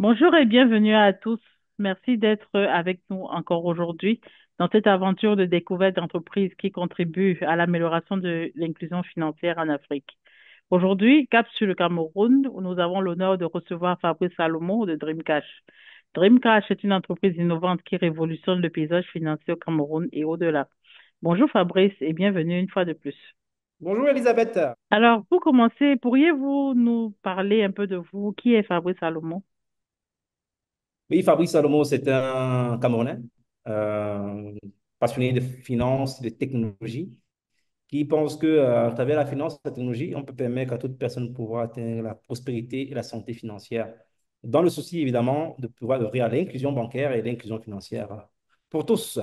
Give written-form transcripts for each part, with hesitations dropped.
Bonjour et bienvenue à tous. Merci d'être avec nous encore aujourd'hui dans cette aventure de découverte d'entreprises qui contribuent à l'amélioration de l'inclusion financière en Afrique. Aujourd'hui, cap sur le Cameroun, où nous avons l'honneur de recevoir Fabrice Salomon de Dreamcash. Dreamcash est une entreprise innovante qui révolutionne le paysage financier au Cameroun et au-delà. Bonjour Fabrice et bienvenue une fois de plus. Bonjour Elisabeth. Alors, pour commencer, pourriez-vous nous parler un peu de vous? Qui est Fabrice Salomon? Oui, Fabrice Salomon, c'est un Camerounais euh, passionné de finance, de technologie, qui pense que à travers la finance et la technologie, on peut permettre à toute personne de pouvoir atteindre la prospérité et la santé financière. Dans le souci, évidemment, de pouvoir ouvrir l'inclusion bancaire et l'inclusion financière pour tous.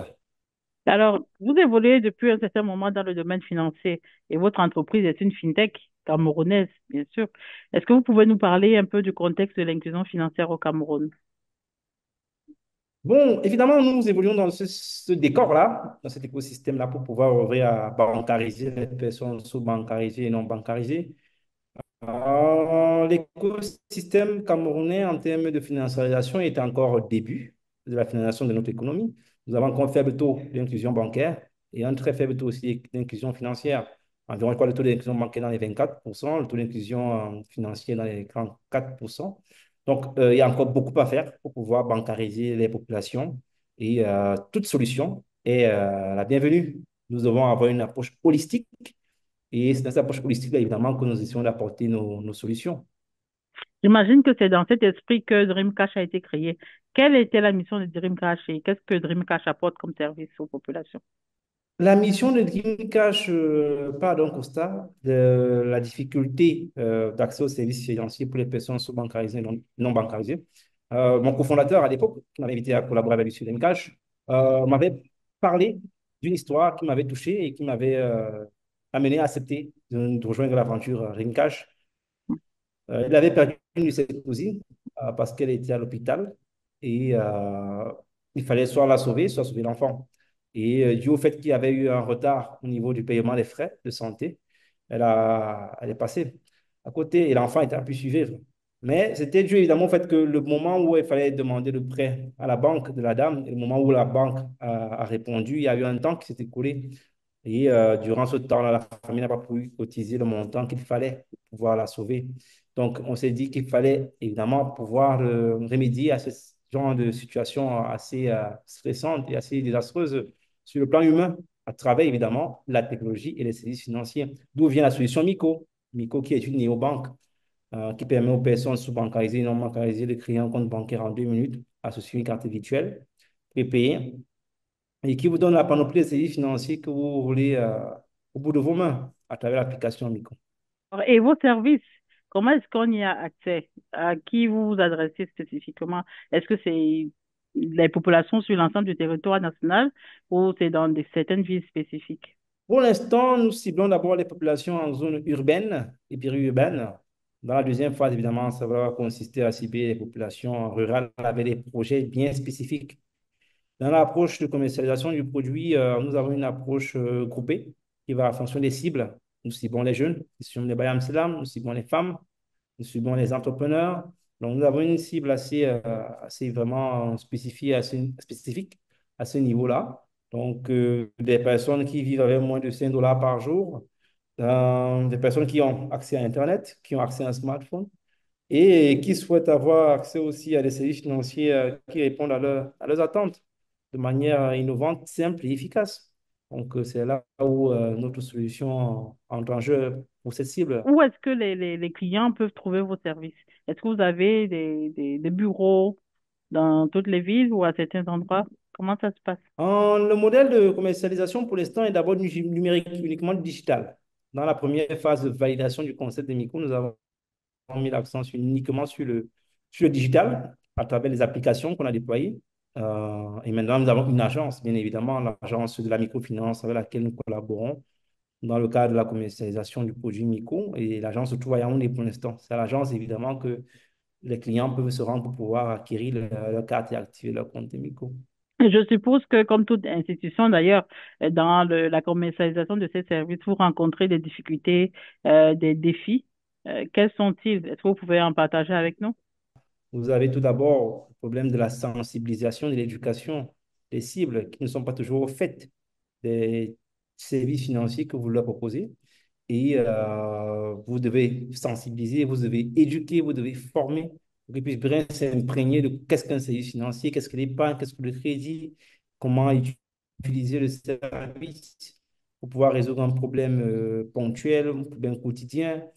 Alors, vous évoluez depuis un certain moment dans le domaine financier et votre entreprise est une fintech camerounaise, bien sûr. Est-ce que vous pouvez nous parler un peu du contexte de l'inclusion financière au Cameroun? Bon, évidemment, nous évoluons dans ce décor-là, dans cet écosystème-là, pour pouvoir ouvrir à bancariser les personnes sous-bancarisées et non bancarisées. L'écosystème camerounais en termes de financiarisation est encore au début de la financiarisation de notre économie. Nous avons encore un faible taux d'inclusion bancaire et un très faible taux aussi d'inclusion financière. Environ quoi, le taux d'inclusion bancaire dans les 24%, le taux d'inclusion financière dans les 34%. Donc, il y a encore beaucoup à faire pour pouvoir bancariser les populations et toute solution est la bienvenue. Nous devons avoir une approche holistique et c'est dans cette approche holistique-là, évidemment, que nous essayons d'apporter nos solutions. J'imagine que c'est dans cet esprit que Dreamcash a été créé. Quelle était la mission de Dreamcash et qu'est-ce que Dreamcash apporte comme service aux populations? La mission de Dreamcash part d'un constat de la difficulté d'accès aux services financiers pour les personnes sous-bancarisées et non bancarisées. Mon cofondateur à l'époque, qui m'avait invité à collaborer avec lui sur Dreamcash, m'avait parlé d'une histoire qui m'avait touché et qui m'avait amené à accepter de rejoindre l'aventure Dreamcash. Il avait perdu une de ses cousines parce qu'elle était à l'hôpital et il fallait soit la sauver, soit sauver l'enfant. Et dû au fait qu'il y avait eu un retard au niveau du paiement des frais de santé, elle est passée à côté et l'enfant n'a pu suivre. Mais c'était dû évidemment au fait que le moment où il fallait demander le prêt à la banque de la dame, et le moment où la banque a répondu, il y a eu un temps qui s'est écoulé. Et durant ce temps-là, la famille n'a pas pu cotiser le montant qu'il fallait pour pouvoir la sauver. Donc, on s'est dit qu'il fallait évidemment pouvoir remédier à ce genre de situation assez stressante et assez désastreuse sur le plan humain, à travers évidemment la technologie et les services financiers. D'où vient la solution MICO. MICO qui est une néobanque qui permet aux personnes sous-bancarisées et non bancarisées de créer un compte bancaire en 2 minutes, associer une carte virtuelle, prépayée, et qui vous donne la panoplie des services financiers que vous voulez au bout de vos mains à travers l'application MICO. Et vos services, comment est-ce qu'on y a accès? À qui vous vous adressez spécifiquement? Est-ce que c'est les populations sur l'ensemble du territoire national ou c'est dans certaines villes spécifiques? Pour l'instant, nous ciblons d'abord les populations en zone urbaine et périurbaine. Dans la deuxième phase, évidemment, ça va consister à cibler les populations rurales avec des projets bien spécifiques. Dans l'approche de commercialisation du produit, nous avons une approche groupée qui va en fonction des cibles. Nous ciblons les jeunes, nous ciblons les Bayam Salam, nous ciblons les femmes, nous ciblons les entrepreneurs. Donc, nous avons une cible assez vraiment spécifiée, assez spécifique à ce niveau-là. Donc, des personnes qui vivent avec moins de 5 dollars par jour, des personnes qui ont accès à Internet, qui ont accès à un smartphone et qui souhaitent avoir accès aussi à des services financiers qui répondent à leurs attentes de manière innovante, simple et efficace. Donc, c'est là où notre solution entre en jeu pour cette cible. Où est-ce que les clients peuvent trouver vos services? Est-ce que vous avez des bureaux dans toutes les villes ou à certains endroits? Comment ça se passe? Le modèle de commercialisation pour l'instant est d'abord numérique, uniquement digital. Dans la première phase de validation du concept de micro, nous avons mis l'accent uniquement sur le digital à travers les applications qu'on a déployées. Et maintenant, nous avons une agence, bien évidemment, l'agence de la microfinance avec laquelle nous collaborons dans le cadre de la commercialisation du produit Miko. Et l'agence se trouve à Yaoundé pour l'instant. C'est à l'agence, évidemment, que les clients peuvent se rendre pour pouvoir acquérir leur carte et activer leur compte Miko. Je suppose que, comme toute institution d'ailleurs, dans la commercialisation de ces services, vous rencontrez des difficultés, des défis. Quels sont-ils? Est-ce que vous pouvez en partager avec nous? Vous avez tout d'abord le problème de la sensibilisation, de l'éducation des cibles qui ne sont pas toujours au fait des services financiers que vous leur proposez. Et vous devez sensibiliser, vous devez éduquer, vous devez former pour qu'ils puissent bien s'imprégner de qu'est-ce qu'un service financier, qu'est-ce que l'épargne, qu'est-ce que le crédit, comment utiliser le service pour pouvoir résoudre un problème ponctuel, un problème quotidien.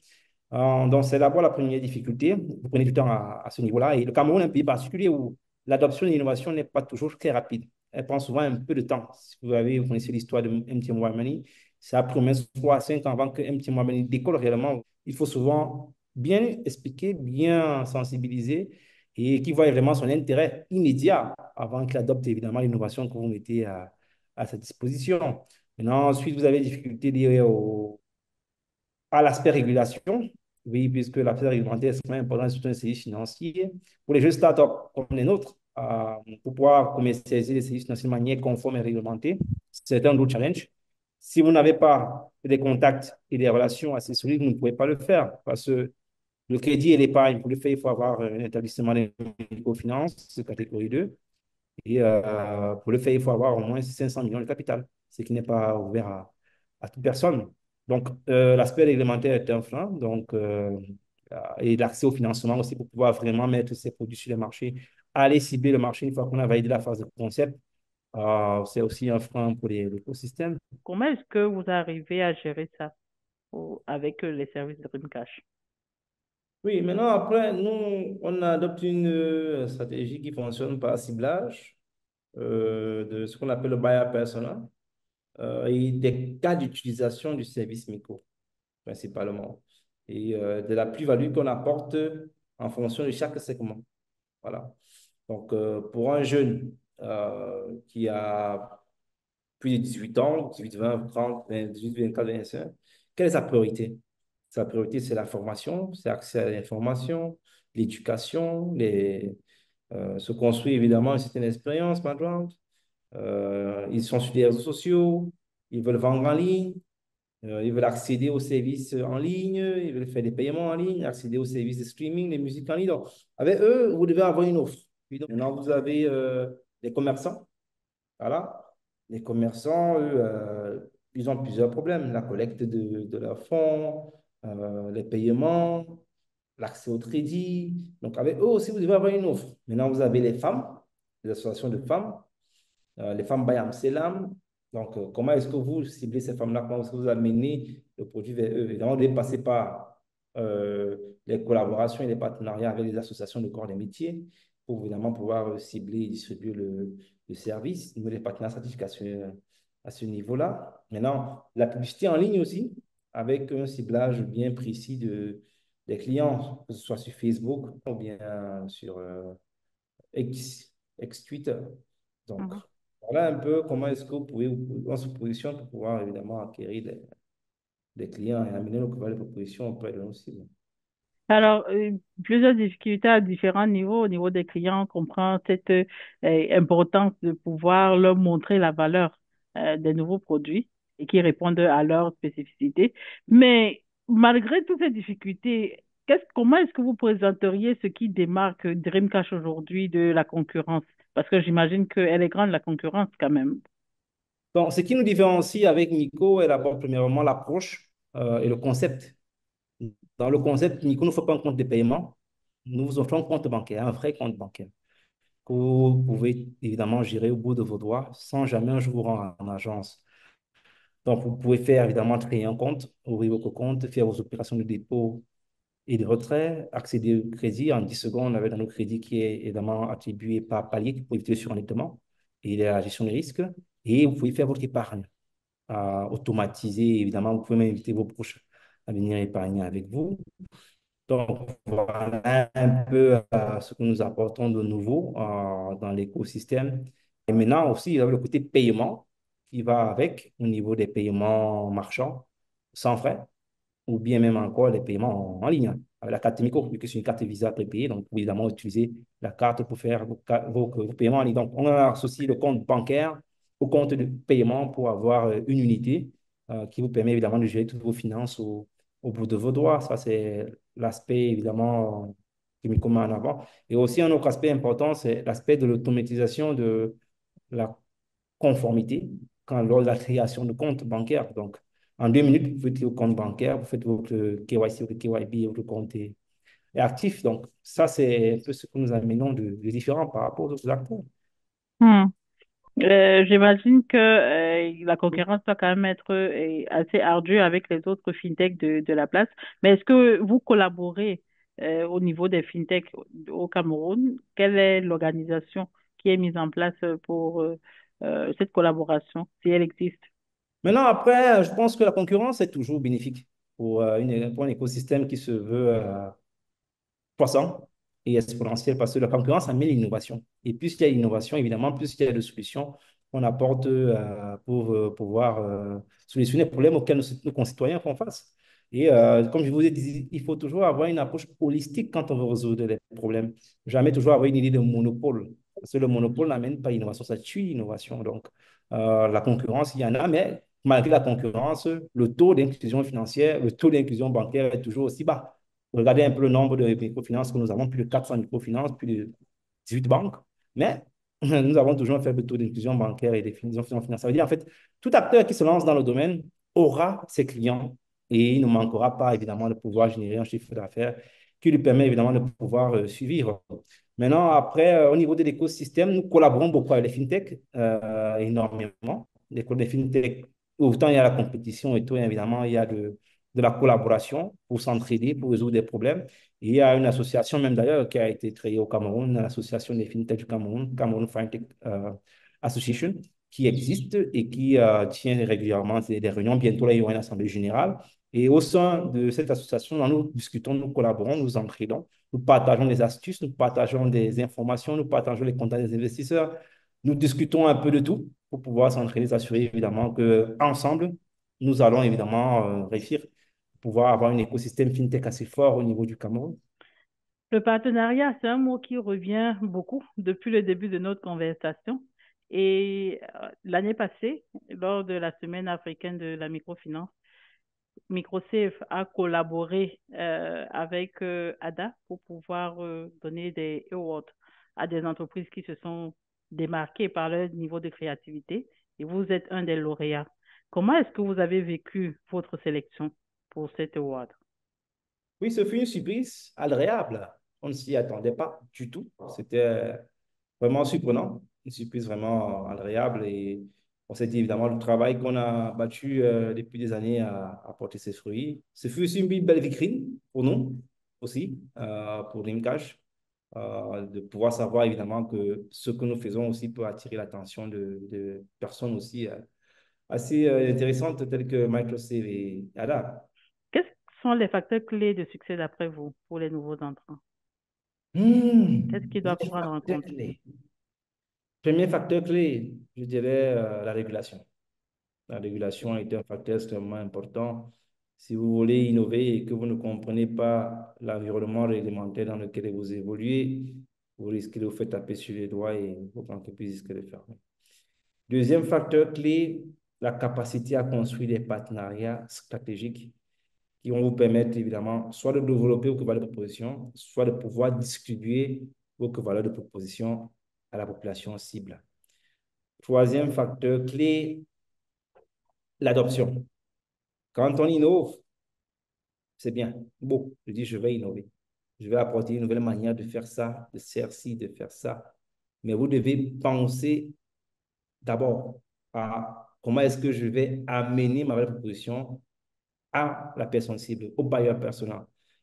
Donc, c'est d'abord la première difficulté. Vous prenez du temps à ce niveau-là. Et le Cameroun est un pays particulier où l'adoption de l'innovation n'est pas toujours très rapide. Elle prend souvent un peu de temps. Si vous connaissez l'histoire de MTM Wamani, ça a pris au moins 3 à 5 ans avant que MTM Wamani décolle réellement. Il faut souvent bien expliquer, bien sensibiliser et qu'il voit vraiment son intérêt immédiat avant qu'il adopte évidemment l'innovation que vous mettez à sa disposition. Maintenant, ensuite, vous avez des difficultés liées à l'aspect régulation, oui, puisque l'aspect réglementaire est extrêmement important sur un service financier. Pour les jeunes startups comme les nôtres, pour pouvoir commercialiser les services financiers de manière conforme et réglementée, c'est un autre challenge. Si vous n'avez pas des contacts et des relations assez solides, vous ne pouvez pas le faire parce que le crédit et l'épargne, pour le faire, il faut avoir un établissement de microfinance, catégorie 2. Et pour le faire, il faut avoir au moins 500 millions de capital, ce qui n'est pas ouvert à toute personne. Donc, l'aspect réglementaire est un frein. Donc, et l'accès au financement aussi pour pouvoir vraiment mettre ces produits sur les marchés, aller cibler le marché une fois qu'on a validé la phase de concept, c'est aussi un frein pour l'écosystème. Comment est-ce que vous arrivez à gérer ça avec les services de Dreamcash? Oui, maintenant, après, nous, on adopte une stratégie qui fonctionne par ciblage de ce qu'on appelle le buyer persona. Et des cas d'utilisation du service micro, principalement, et de la plus-value qu'on apporte en fonction de chaque segment. Voilà. Donc, pour un jeune qui a plus de 18 ans, 18, 20, 30, 20, 18, 24, 25, quelle est sa priorité? Sa priorité, c'est la formation, c'est l'accès à l'information, l'éducation, se construire évidemment une certaine expérience, background. Ils sont sur les réseaux sociaux, ils veulent vendre en ligne, ils veulent accéder aux services en ligne, ils veulent faire des paiements en ligne, accéder aux services de streaming, des musiques en ligne. Donc, avec eux, vous devez avoir une offre. Puis donc, maintenant, vous avez les commerçants. Voilà. Les commerçants, eux, ils ont plusieurs problèmes. La collecte de leurs fonds, les paiements, l'accès au crédit. Donc, avec eux aussi, vous devez avoir une offre. Maintenant, vous avez les femmes, les associations de femmes, les femmes Bayam Selam. Donc, comment est-ce que vous ciblez ces femmes-là? Comment est-ce que vous amenez le produit vers eux? Évidemment, vous devez passer par les collaborations et les partenariats avec les associations de corps des métiers pour évidemment pouvoir cibler et distribuer le service. Nous, les partenaires stratégiques à ce niveau-là. Maintenant, la publicité en ligne aussi, avec un ciblage bien précis des clients, que ce soit sur Facebook ou bien sur X Twitter. Donc, Mhm. voilà un peu comment est-ce que vous pouvez dans cette position pour pouvoir évidemment acquérir des clients et amener nos nouvelles propositions auprès de nos cibles. Alors, plusieurs difficultés à différents niveaux. Au niveau des clients, on comprend cette importance de pouvoir leur montrer la valeur des nouveaux produits et qui répondent à leurs spécificités. Mais malgré toutes ces difficultés, comment est-ce que vous présenteriez ce qui démarque Dreamcash aujourd'hui de la concurrence? Parce que j'imagine qu'elle est grande, la concurrence, quand même. Donc, ce qui nous différencie avec Nico est d'abord, premièrement, l'approche et le concept. Dans le concept, Nico ne fait pas un compte de paiement. Nous vous offrons un compte bancaire, un vrai compte bancaire, que vous pouvez évidemment gérer au bout de vos doigts sans jamais un jour vous rendre en agence. Donc, vous pouvez faire évidemment créer un compte, ouvrir votre compte, faire vos opérations de dépôt et de retrait, accéder au crédit en 10 secondes avec un autre crédit qui est évidemment attribué par palier pour éviter le surendettement et la gestion des risques. Et vous pouvez faire votre épargne automatisée. Évidemment, vous pouvez même inviter vos proches à venir épargner avec vous. Donc, voilà un peu ce que nous apportons de nouveau dans l'écosystème. Et maintenant aussi, il y a le côté paiement qui va avec au niveau des paiements marchands sans frais ou bien même encore les paiements en ligne, hein, avec la carte Micro, vu que c'est une carte Visa prépayée. Donc, vous pouvez évidemment utiliser la carte pour faire vos paiements en ligne. Donc, on associe le compte bancaire au compte de paiement pour avoir une unité qui vous permet évidemment de gérer toutes vos finances au bout de vos doigts. Ça, c'est l'aspect évidemment qui met en avant. Et aussi, un autre aspect important, c'est l'aspect de l'automatisation de la conformité lors de la création de compte bancaire. Donc, en 2 minutes, vous faites le compte bancaire, vous faites votre KYC, votre KYB, votre compte est actif. Donc, ça, c'est un peu ce que nous amenons de différent par rapport aux autres acteurs. Hmm. J'imagine que la concurrence doit quand même être assez ardue avec les autres fintechs de la place. Mais est-ce que vous collaborez au niveau des fintechs au Cameroun? Quelle est l'organisation qui est mise en place pour cette collaboration, si elle existe? Maintenant, après, je pense que la concurrence est toujours bénéfique pour un écosystème qui se veut croissant et exponentiel parce que la concurrence amène l'innovation. Et plus il y a l'innovation, évidemment, plus il y a de solutions qu'on apporte pour pouvoir solutionner les problèmes auxquels nos concitoyens font face. Et comme je vous ai dit, il faut toujours avoir une approche holistique quand on veut résoudre les problèmes. Jamais toujours avoir une idée de monopole. Parce que le monopole n'amène pas l'innovation, ça tue l'innovation. Donc, la concurrence, il y en a, mais malgré la concurrence, le taux d'inclusion financière, le taux d'inclusion bancaire est toujours aussi bas. Regardez un peu le nombre de microfinances que nous avons, plus de 400 microfinances, plus de 18 banques. Mais nous avons toujours un faible taux d'inclusion bancaire et d'inclusion financière. Ça veut dire, en fait, tout acteur qui se lance dans le domaine aura ses clients et il ne manquera pas, évidemment, de pouvoir générer un chiffre d'affaires qui lui permet, évidemment, de pouvoir suivre. Maintenant, après, au niveau de l'écosystème, nous collaborons beaucoup avec les fintechs, énormément. Les fintechs, autant il y a la compétition et tout, évidemment, il y a de la collaboration pour s'entraider, pour résoudre des problèmes. Et il y a une association même d'ailleurs qui a été créée au Cameroun, l'association des fintechs du Cameroun, Cameroun Fintech Association, qui existe et qui tient régulièrement des réunions. Bientôt, là, il y aura une assemblée générale. Et au sein de cette association, nous discutons, nous collaborons, nous entraidons, nous partageons des astuces, nous partageons des informations, nous partageons les contacts des investisseurs. Nous discutons un peu de tout pour pouvoir s'entraider, s'assurer évidemment qu'ensemble, nous allons évidemment réussir pouvoir avoir un écosystème fintech assez fort au niveau du Cameroun. Le partenariat, c'est un mot qui revient beaucoup depuis le début de notre conversation. Et l'année passée, lors de la semaine africaine de la microfinance, Microsafe a collaboré avec ADA pour pouvoir donner des awards à des entreprises qui se sont démarquées par leur niveau de créativité. Et vous êtes un des lauréats. Comment est-ce que vous avez vécu votre sélection pour cet award? Oui, ce fut une surprise agréable. On ne s'y attendait pas du tout. C'était vraiment surprenant, une surprise vraiment agréable. Et on s'est dit évidemment le travail qu'on a battu depuis des années a porté ses fruits. Ce fut aussi une belle vitrine pour nous aussi, pour Dreamcash, de pouvoir savoir évidemment que ce que nous faisons aussi peut attirer l'attention de personnes aussi assez intéressantes telles que Microsoft et Ada. Quels sont les facteurs clés de succès d'après vous pour les nouveaux entrants? Qu'est-ce qu'ils Les doivent prendre en facteurs compte? clés. Premier facteur clé, je dirais la régulation. La régulation est un facteur extrêmement important. Si vous voulez innover et que vous ne comprenez pas l'environnement réglementaire dans lequel vous évoluez, vous risquez de vous faire taper sur les doigts et votre entreprise risque de fermer. Deuxième facteur clé, la capacité à construire des partenariats stratégiques qui vont vous permettre évidemment soit de développer vos valeurs de proposition, soit de pouvoir distribuer vos valeurs de proposition à la population cible. Troisième facteur clé, l'adoption. Quand on innove, c'est bien, beau. Je dis, je vais innover. Je vais apporter une nouvelle manière de faire ça, de faire ci, de faire ça. Mais vous devez penser d'abord à comment est-ce que je vais amener ma valeur de proposition à la personne cible, au bailleur personnel.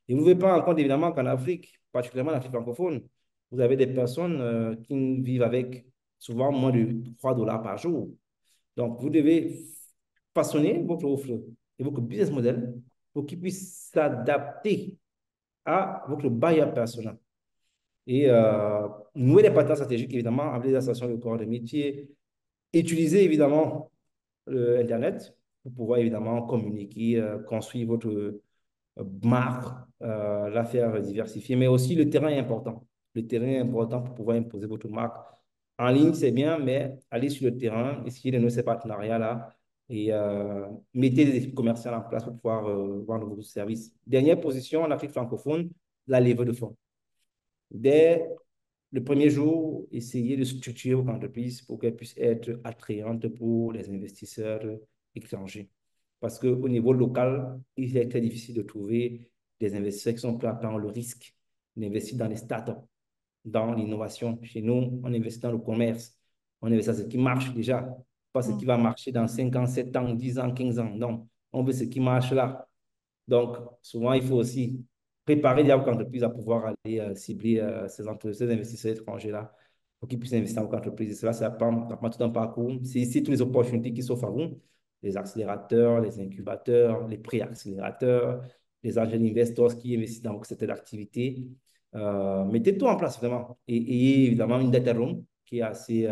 Et vous ne pouvez pas en compte évidemment qu'en Afrique, particulièrement en Afrique francophone, vous avez des personnes qui vivent avec souvent moins de 3 dollars par jour. Donc, vous devez façonner votre offre et votre business model pour qu'il puisse s'adapter à votre buyer personnel. Et nouer des partenaires stratégiques, évidemment, avec les associations de corps de métier, utiliser évidemment Internet pour pouvoir évidemment communiquer, construire votre marque, la faire diversifier, mais aussi le terrain est important. Le terrain est important pour pouvoir imposer votre marque. En ligne, c'est bien, mais allez sur le terrain, essayez de nouer ces partenariats-là et mettez des équipes commerciales en place pour pouvoir vendre vos services. Dernière position en Afrique francophone, la levée de fonds. Dès le premier jour, essayez de structurer votre entreprise pour qu'elle puisse être attrayante pour les investisseurs étrangers. Parce qu'au niveau local, il est très difficile de trouver des investisseurs qui sont prêts à prendre le risque d'investir dans les startups, dans l'innovation. Chez nous, on investit dans le commerce, on investit dans ce qui marche déjà, pas ce qui Mm. va marcher dans 5 ans, 7 ans, 10 ans, 15 ans. Non, on veut ce qui marche là. Donc, souvent, il faut aussi préparer les entreprises à pouvoir aller cibler ces investisseurs étrangers-là pour qu'ils puissent investir dans votre entreprise. Et cela, ça prend tout un parcours. C'est ici toutes les opportunités qui s'offrent à vous, les accélérateurs, les incubateurs, les pré-accélérateurs, les angel investors qui investissent dans cette activité. Mettez tout en place vraiment. Et ayez évidemment une data room qui est assez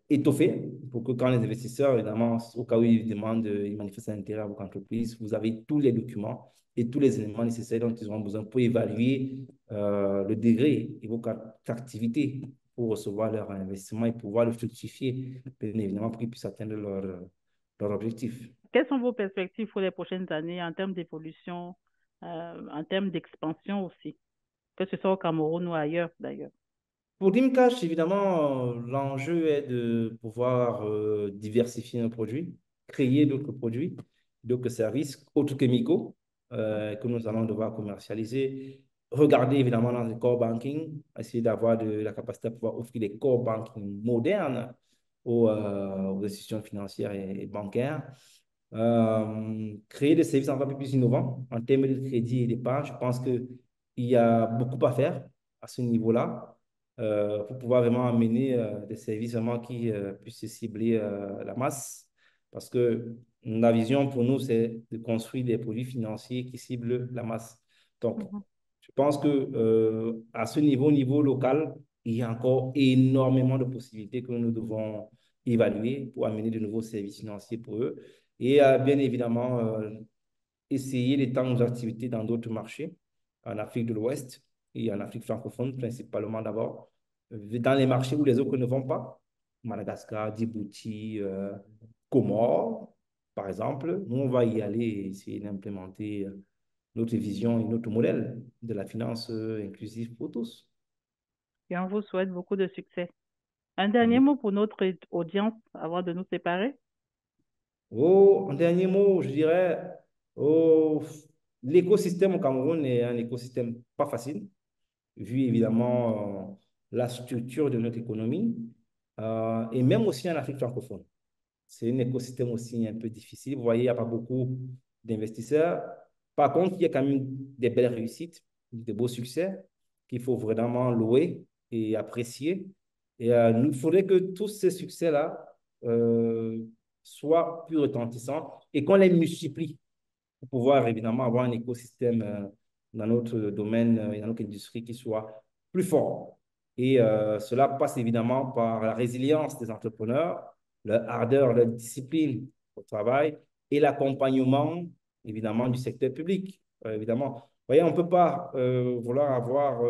étoffé pour que quand les investisseurs, évidemment, au cas où ils demandent, ils manifestent un intérêt à votre entreprise, vous avez tous les documents et tous les éléments nécessaires dont ils auront besoin pour évaluer le degré et votre activité pour recevoir leur investissement et pouvoir le fructifier, bien évidemment, pour qu'ils puissent atteindre leur objectif. Quelles sont vos perspectives pour les prochaines années en termes d'évolution, en termes d'expansion aussi, que ce soit au Cameroun ou ailleurs d'ailleurs? Pour Dreamcatch, évidemment, l'enjeu est de pouvoir diversifier nos produits, créer d'autres produits, d'autres services, autres chemicaux que nous allons devoir commercialiser. Regarder évidemment dans le core banking, essayer d'avoir la capacité de pouvoir offrir des core banking modernes aux institutions financières et bancaires. Créer des services encore plus innovants en termes de crédit et d'épargne. Je pense qu'il y a beaucoup à faire à ce niveau-là pour pouvoir vraiment amener des services vraiment qui puissent cibler la masse. Parce que la vision pour nous, c'est de construire des produits financiers qui ciblent la masse. Donc, Mhm. je pense que à ce niveau, au niveau local, il y a encore énormément de possibilités que nous devons évaluer pour amener de nouveaux services financiers pour eux. Et bien évidemment, essayer d'étendre nos activités dans d'autres marchés, en Afrique de l'Ouest et en Afrique francophone, principalement d'abord, dans les marchés où les autres ne vont pas, Madagascar, Djibouti, Comores, par exemple. Nous, on va y aller et essayer d'implémenter notre vision et notre modèle de la finance inclusive pour tous. Et on vous souhaite beaucoup de succès. Un dernier Oui. mot pour notre audience avant de nous séparer? Oh, un dernier mot, je dirais, oh, l'écosystème au Cameroun est un écosystème pas facile, vu évidemment la structure de notre économie, et même aussi en Afrique francophone. C'est un écosystème aussi un peu difficile. Vous voyez, il n'y a pas beaucoup d'investisseurs. Par contre, il y a quand même des belles réussites, des beaux succès qu'il faut vraiment louer et apprécier. Et il faudrait que tous ces succès-là euh, soient plus retentissants et qu'on les multiplie pour pouvoir évidemment avoir un écosystème dans notre domaine et dans notre industrie qui soit plus fort. Et cela passe évidemment par la résilience des entrepreneurs, leur ardeur, leur discipline au travail et l'accompagnement évidemment du secteur public. Évidemment, vous voyez, on ne peut pas vouloir avoir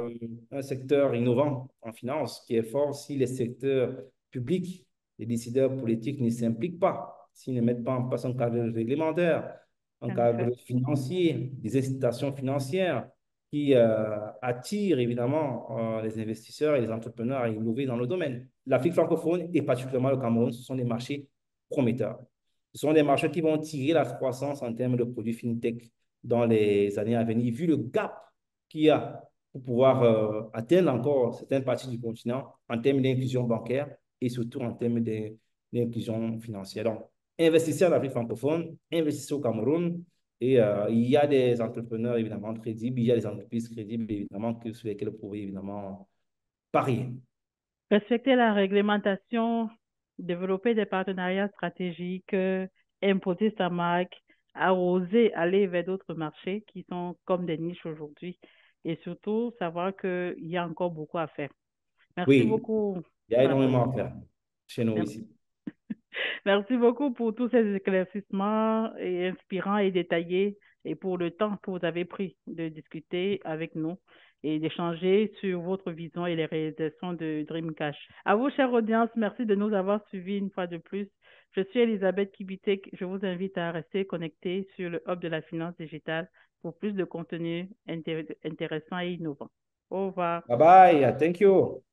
un secteur innovant en finance qui est fort si les secteurs publics, les décideurs politiques ne s'impliquent pas, s'ils ne mettent pas en place un cadre réglementaire, un En effet. cadre financier, des incitations financières qui attirent évidemment les investisseurs et les entrepreneurs à innover dans le domaine. L'Afrique francophone et particulièrement le Cameroun, ce sont des marchés prometteurs. Ce sont des marchés qui vont tirer la croissance en termes de produits fintech dans les années à venir, vu le gap qu'il y a pour pouvoir atteindre encore certaines parties du continent en termes d'inclusion bancaire et surtout en termes d'inclusion financière. Donc, investissez en Afrique francophone, investissez au Cameroun. Et il y a des entrepreneurs évidemment crédibles, il y a des entreprises crédibles évidemment sur lesquelles vous pouvez évidemment parier. Respecter la réglementation, développer des partenariats stratégiques, imposer sa marque, à oser aller vers d'autres marchés qui sont comme des niches aujourd'hui et surtout savoir qu'il y a encore beaucoup à faire. Merci Oui, beaucoup, il y a Fabrice. énormément à faire chez nous ici. Merci beaucoup pour tous ces éclaircissements et inspirants et détaillés et pour le temps que vous avez pris de discuter avec nous et d'échanger sur votre vision et les réalisations de Dreamcash. À vous, chère audience, merci de nous avoir suivis une fois de plus. Je suis Elisabeth Kibitek. Je vous invite à rester connecté sur le Hub de la finance digitale pour plus de contenu intéressant et innovant. Au revoir. Bye bye. Thank you.